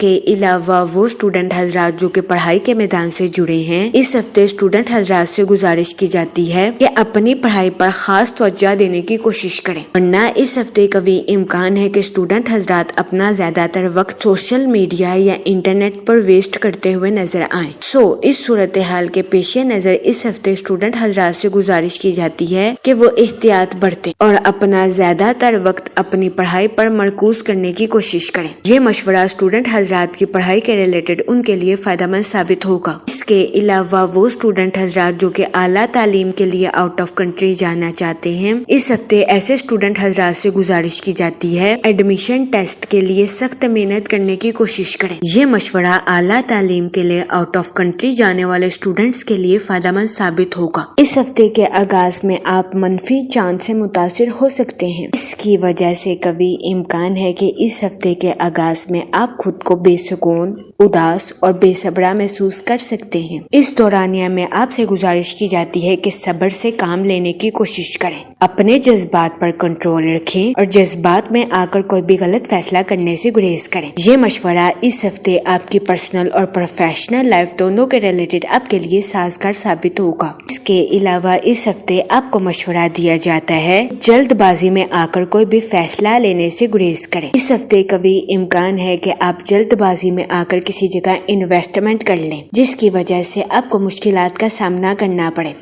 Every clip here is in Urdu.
کے علاوہ وہ اسٹوڈنٹ حضرات جو کہ پڑھائی کے میدان سے جڑے ہیں، اس ہفتے اسٹوڈنٹ حضرات سے گزارش کی جاتی ہے کہ اپنی پڑھائی پر خاص توجہ دینے کی کوشش کریں، ورنہ اس ہفتے کبھی امکان ہے کہ اسٹوڈنٹ حضرات اپنا زیادہ تر وقت سوشل میڈیا یا انٹرنیٹ پر ویسٹ کرتے ہوئے نظر آئیں۔ اس صورتحال کے پیش نظر اس ہفتے اسٹوڈنٹ حضرات سے گزارش کی جاتی ہے کہ وہ احتیاط برتیں اور اپنا زیادہ تر وقت اپنی پڑھائی پر مرکوز کرنے کی کوشش کریں۔ یہ مشورہ اسٹوڈنٹ حضرات کی پڑھائی کے ریلیٹڈ ان کے لیے فائدہ مند ثابت ہوگا۔ اس کے علاوہ وہ اسٹوڈنٹ حضرات جو کہ اعلیٰ تعلیم کے لیے آؤٹ آف کنٹری جانا چاہتے ہیں، اس ہفتے ایسے اسٹوڈنٹ حضرات سے گزارش کی جاتی ہے ایڈمیشن ٹیسٹ کے لیے سخت محنت کرنے کی کوشش کریں۔ یہ مشورہ اعلیٰ تعلیم کے لیے آؤٹ آف کنٹری جانے والے اسٹوڈنٹس کے لیے فائدہ مند ثابت ہوگا۔ اس ہفتے کے آغاز میں آپ منفی چانس سے متاثر ہو سکتے ہیں، اس کی وجہ سے کبھی امکان ہے کہ اس ہفتے کے آغاز میں آپ خود کو بے سکون، اداس اور بے صبرا محسوس کر سکتے ہیں۔ اس دورانیہ میں آپ سے گزارش کی جاتی ہے کہ صبر سے کام لینے کی کوشش کریں، اپنے جذبات پر کنٹرول رکھیں اور جذبات میں آ کر کوئی بھی غلط فیصلہ کرنے سے گریز کریں۔ یہ مشورہ اس ہفتے آپ کی پرسنل اور پروفیشنل لائف دونوں کے ریلیٹڈ آپ کے لیے سازگار ثابت ہوگا۔ اس کے علاوہ اس ہفتے آپ کو مشورہ دیا جاتا ہے جلد بازی میں آ کر کوئی بھی فیصلہ لینے سے گریز کریں۔ اس ہفتے کبھی امکان ہے کہ آپ جلد بازی میں آ کر کسی جگہ انویسٹمنٹ کر لیں، جس کی وجہ سے آپ کو مشکلات کا سامنا کرنا پڑے۔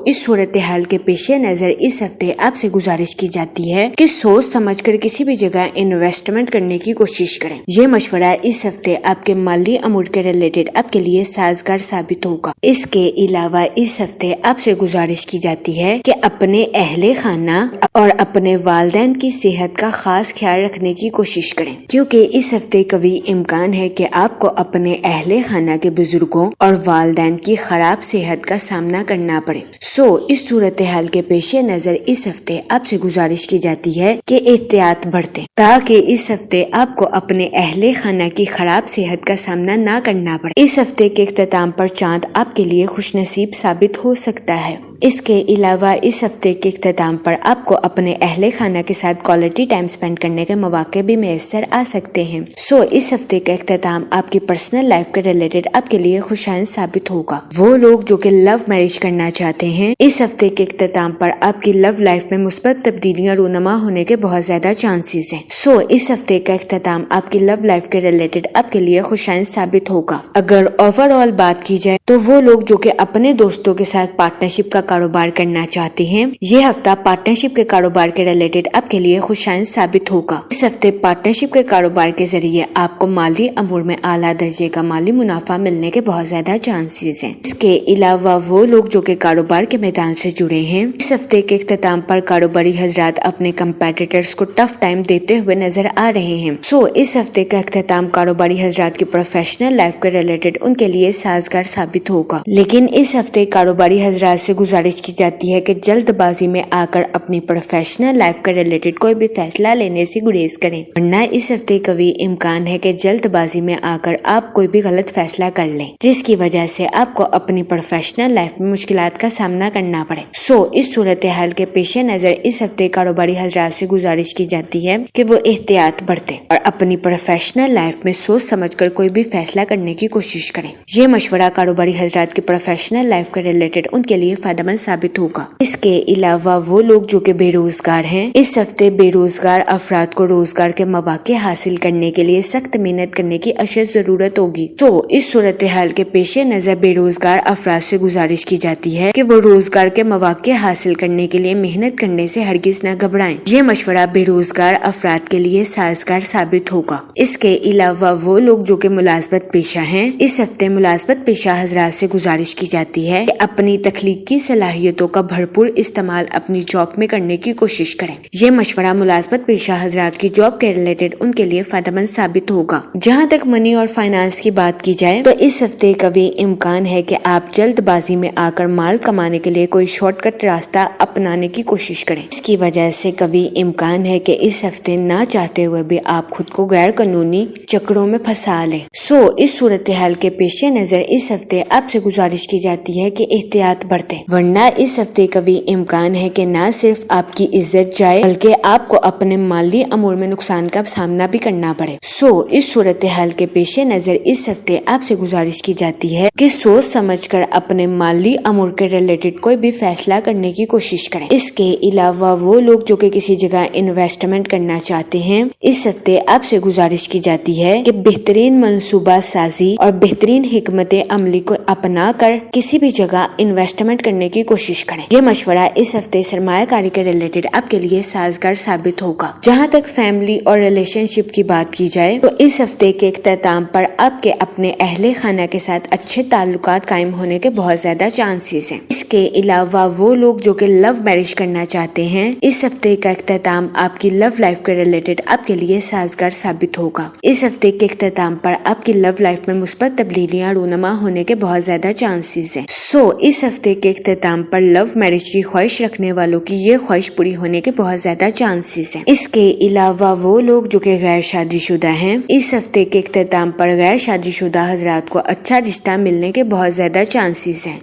اس صورتحال کے پیش نظر اس ہفتے آپ سے گزارش کی جاتی ہے کہ سوچ سمجھ کر کسی بھی جگہ انویسٹمنٹ کرنے کی کوشش کریں۔ یہ مشورہ اس ہفتے آپ کے مالی امور کے ریلیٹڈ آپ کے لیے سازگار ثابت ہوگا۔ اس کے علاوہ اس ہفتے آپ سے گزارش کی جاتی ہے کہ اپنے اہل خانہ اور اپنے والدین کی صحت کا خاص خیال رکھنے کی کوشش کریں، کیونکہ اس ہفتے کبھی امکان ہے کہ آپ کو اپنے اہل خانہ کے بزرگوں اور والدین کی خراب صحت کا سامنا کرنا پڑے۔ اس صورتحال کے پیش نظر اس ہفتے آپ سے گزارش کی جاتی ہے کہ احتیاط برتیں تاکہ اس ہفتے آپ کو اپنے اہل خانہ کی خراب صحت کا سامنا نہ کرنا پڑے۔ اس ہفتے کے اختتام پر چاند آپ کے لیے خوش نصیب ثابت ہو سکتا ہے۔ اس کے علاوہ اس ہفتے کے اختتام پر آپ کو اپنے اہل خانہ کے ساتھ کوالٹی ٹائم سپینڈ کرنے کے مواقع بھی میسر آ سکتے ہیں۔ اس ہفتے کا اختتام آپ کی پرسنل لائف کے ریلیٹڈ آپ کے لیے خوشائند ثابت ہوگا۔ وہ لوگ جو کہ لو میرج کرنا چاہتے ہیں، اس ہفتے کے اختتام پر آپ کی لو لائف میں مثبت تبدیلیاں رونما ہونے کے بہت زیادہ چانسز ہیں۔ اس ہفتے کا اختتام آپ کی لو لائف کے ریلیٹڈ آپ کے لیے خوشائند ثابت ہوگا۔ اگر اوور آل بات کی جائے تو وہ لوگ جو کہ اپنے دوستوں کے ساتھ پارٹنرشپ کا کاروبار کرنا چاہتے ہیں، یہ ہفتہ پارٹنرشپ کے کاروبار کے ریلیٹڈ آپ کے لیے خوشائند ثابت ہوگا۔ اس ہفتے پارٹنرشپ کے کاروبار کے ذریعے آپ کو مالی امور میں اعلیٰ درجے کا مالی منافع ملنے کے بہت زیادہ چانسز ہیں۔ اس کے علاوہ وہ لوگ جو کہ کاروبار کے میدان سے جڑے ہیں، اس ہفتے کے اختتام پر کاروباری حضرات اپنے کمپیٹیٹرز کو ٹف ٹائم دیتے ہوئے نظر آ رہے ہیں۔ اس ہفتے کا اختتام کاروباری حضرات کی پروفیشنل لائف کے ریلیٹڈ ان کے لیے سازگار ثابت ہوگا، لیکن اس ہفتے کاروباری حضرات سے گزارش کی جاتی ہے کہ جلد بازی میں آ کر اپنی پروفیشنل لائف کے ریلیٹڈ کوئی بھی فیصلہ لینے سے گریز کریں، ورنہ اس ہفتے کبھی امکان ہے کہ جلد بازی میں آ کر آپ کوئی بھی غلط فیصلہ کر لیں، جس کی وجہ سے آپ کو اپنی پروفیشنل لائف میں مشکلات کا سامنا کرنا پڑے۔ اس صورتحال کے پیش نظر اس ہفتے کاروباری حضرات سے گزارش کی جاتی ہے کہ وہ احتیاط برتیں اور اپنی پروفیشنل لائف میں سوچ سمجھ کر کوئی بھی فیصلہ کرنے کی کوشش کریں۔ یہ مشورہ کاروباری حضرات کی پروفیشنل لائف کے ریلیٹڈ ان کے لیے فائدہ مند ثابت ہوگا۔ اس کے علاوہ وہ لوگ جو کہ بے روزگار ہیں، اس ہفتے بے روزگار افراد کو روزگار کے مواقع حاصل کرنے کے لیے سخت محنت کرنے کی اشد ضرورت ہوگی۔ اس صورتحال کے پیش نظر بے روزگار افراد سے گزارش کی جاتی ہے کہ وہ روزگار کے مواقع حاصل کرنے کے لیے محنت کرنے سے ہرگز نہ گھبرائیں۔ یہ مشورہ بے روزگار افراد کے لیے سازگار ثابت ہوگا۔ اس کے علاوہ وہ لوگ جو کہ ملازمت پیشہ ہیں، اس ہفتے ملازمت پیشہ حضرات سے گزارش کی جاتی ہے کہ اپنی تخلیقی صلاحیتوں کا بھرپور استعمال اپنی جاب میں کرنے کی کوشش کریں۔ یہ مشورہ ملازمت پیشہ حضرات کی جاب کے ریلیٹڈ ان کے لیے فائدہ مند ثابت ہوگا۔ جہاں تک منی اور فائنانس کی بات کی جائے تو اس ہفتے کبھی امکان ہے کہ آپ جلد بازی میں آ کر مال کمانے کے لیے کوئی شارٹ کٹ راستہ اپنانے کی کوشش کریں۔ اس کی وجہ سے کبھی امکان ہے کہ اس ہفتے نہ چاہتے ہوئے بھی آپ خود کو غیر قانونی چکروں میں پھنسا لیں۔ اس صورتحال کے پیش نظر اس ہفتے آپ سے گزارش کی جاتی ہے کہ احتیاط برتیں، ورنہ ورنہ اس ہفتے کبھی امکان ہے کہ نہ صرف آپ کی عزت جائے بلکہ آپ کو اپنے مالی امور میں نقصان کا سامنا بھی کرنا پڑے۔ اس صورتحال کے پیش نظر اس ہفتے آپ سے گزارش کی جاتی ہے کہ سوچ سمجھ کر اپنے مالی امور کے ریلیٹڈ کوئی بھی فیصلہ کرنے کی کوشش کریں۔ اس کے علاوہ وہ لوگ جو کہ کسی جگہ انویسٹمنٹ کرنا چاہتے ہیں، اس ہفتے آپ سے گزارش کی جاتی ہے کہ بہترین منصوبہ سازی اور بہترین حکمت عملی کو اپنا کر کسی بھی جگہ انویسٹمنٹ کرنے کی کوشش کریں۔ یہ مشورہ اس ہفتے سرمایہ کاری کے ریلیٹڈ آپ کے لیے سازگار ثابت ہوگا۔ جہاں تک فیملی اور ریلیشن شپ کی بات کی جائے تو اس ہفتے کے اختتام پر آپ کے اپنے اہل خانہ کے ساتھ اچھے تعلقات قائم ہونے کے بہت زیادہ چانسز ہیں۔ اس کے علاوہ وہ لوگ جو کہ لو میرج کرنا چاہتے ہیں، اس ہفتے کا اختتام آپ کی لو لائف کے ریلیٹڈ آپ کے لیے سازگار ثابت ہوگا۔ اس ہفتے کے اختتام پر آپ کی لو لائف میں مثبت تبدیلیاں رونما ہونے کے بہت زیادہ چانسز ہیں۔ اس ہفتے کے اختتام پر لو میرج کی خواہش رکھنے والوں کی یہ خواہش پوری ہونے کے بہت زیادہ چانسز ہیں۔ اس کے علاوہ وہ لوگ جو کہ غیر شادی شدہ ہیں، اس ہفتے کے اختتام پر غیر شادی شدہ حضرات کو اچھا رشتہ ملنے کے بہت زیادہ چانسز ہیں۔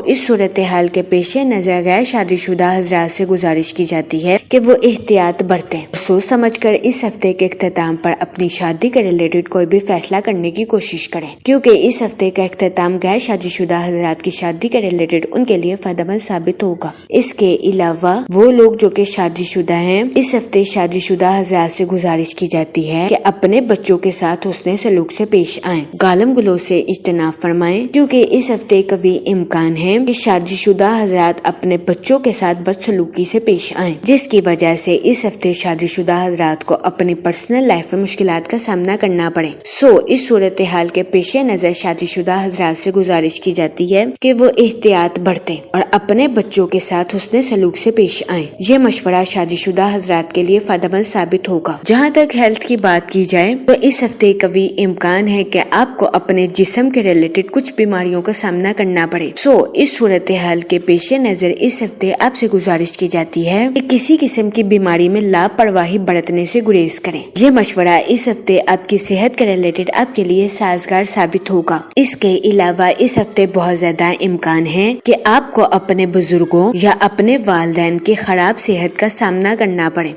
اس صورتحال کے پیش نظر غیر شادی شدہ حضرات سے گزارش کی جاتی ہے کہ وہ احتیاط برتیں، سوچ سمجھ کر اس ہفتے کے اختتام پر اپنی شادی کے ریلیٹڈ کوئی بھی فیصلہ کرنے کی کوشش کریں، کیونکہ اس ہفتے کا اختتام غیر شادی شدہ حضرات کی شادی کے ریلیٹڈ ان کے لیے فائدہ مند ثابت ہوگا۔ اس کے علاوہ وہ لوگ جو کہ شادی شدہ ہیں، اس ہفتے شادی شدہ حضرات سے گزارش کی جاتی ہے کہ اپنے بچوں کے ساتھ حسن سلوک سے پیش آئیں، گالم گلوچ سے اجتناب فرمائیں، کیونکہ اس ہفتے کبھی امکان ہے کہ شادی شدہ حضرات اپنے بچوں کے ساتھ بدسلوکی سے پیش آئیں، جس کی وجہ سے اس ہفتے شادی شدہ حضرات کو اپنی پرسنل لائف میں مشکلات کا سامنا کرنا پڑے۔ اس صورتحال کے پیش نظر شادی شدہ حضرات سے گزارش کی جاتی ہے کہ وہ احتیاط برتیں اور اپنے بچوں کے ساتھ حسن سلوک سے پیش آئیں۔ یہ مشورہ شادی شدہ حضرات کے لیے فائدہ مند ثابت ہوگا۔ جہاں تک ہیلتھ کی بات کی جائے تو اس ہفتے کبھی امکان ہے کہ آپ کو اپنے جسم کے ریلیٹڈ کچھ بیماریوں کا سامنا کرنا پڑے۔ اس صورتحال کے پیش نظر اس ہفتے آپ سے گزارش کی جاتی ہے کہ کسی قسم کی بیماری میں لاپرواہی برتنے سے گریز کریں۔ یہ مشورہ اس ہفتے آپ کی صحت کے ریلیٹڈ آپ کے لیے سازگار ثابت ہوگا۔ اس کے علاوہ اس ہفتے بہت زیادہ امکان ہے کہ آپ کو اپنے بزرگوں یا اپنے والدین کی خراب صحت کا سامنا کرنا پڑے۔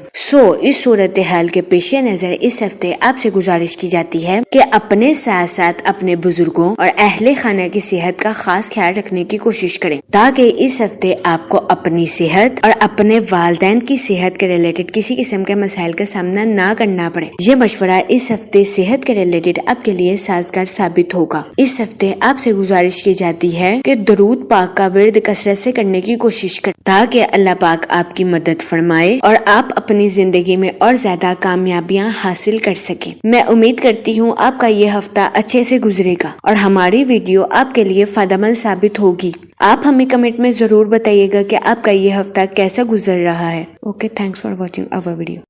اس صورتحال کے پیش نظر اس ہفتے آپ سے گزارش کی جاتی ہے کہ اپنے ساتھ ساتھ اپنے بزرگوں اور اہل خانہ کی صحت کا خاص خیال رکھنے کی کوشش کریں، تاکہ اس ہفتے آپ کو اپنی صحت اور اپنے والدین کی صحت کے ریلیٹڈ کسی قسم کے مسائل کا سامنا نہ کرنا پڑے۔ یہ مشورہ اس ہفتے صحت کے ریلیٹڈ آپ کے لیے سازگار ثابت ہوگا۔ اس ہفتے آپ سے گزارش کی جاتی ہے کہ درود پاک کا ورد کثرت سے کرنے کی کوشش کریں، تاکہ اللہ پاک آپ کی مدد فرمائے اور آپ اپنی زندگی میں اور زیادہ کامیابیاں حاصل کر سکیں۔ میں امید کرتی ہوں آپ کا یہ ہفتہ اچھے سے گزرے گا اور ہماری ویڈیو آپ کے لیے فائدہ مند ثابت ہوگی۔ آپ ہمیں کمنٹ میں ضرور بتائیے گا کہ آپ کا یہ ہفتہ کیسا گزر رہا ہے۔ Okay, thanks for watching our video.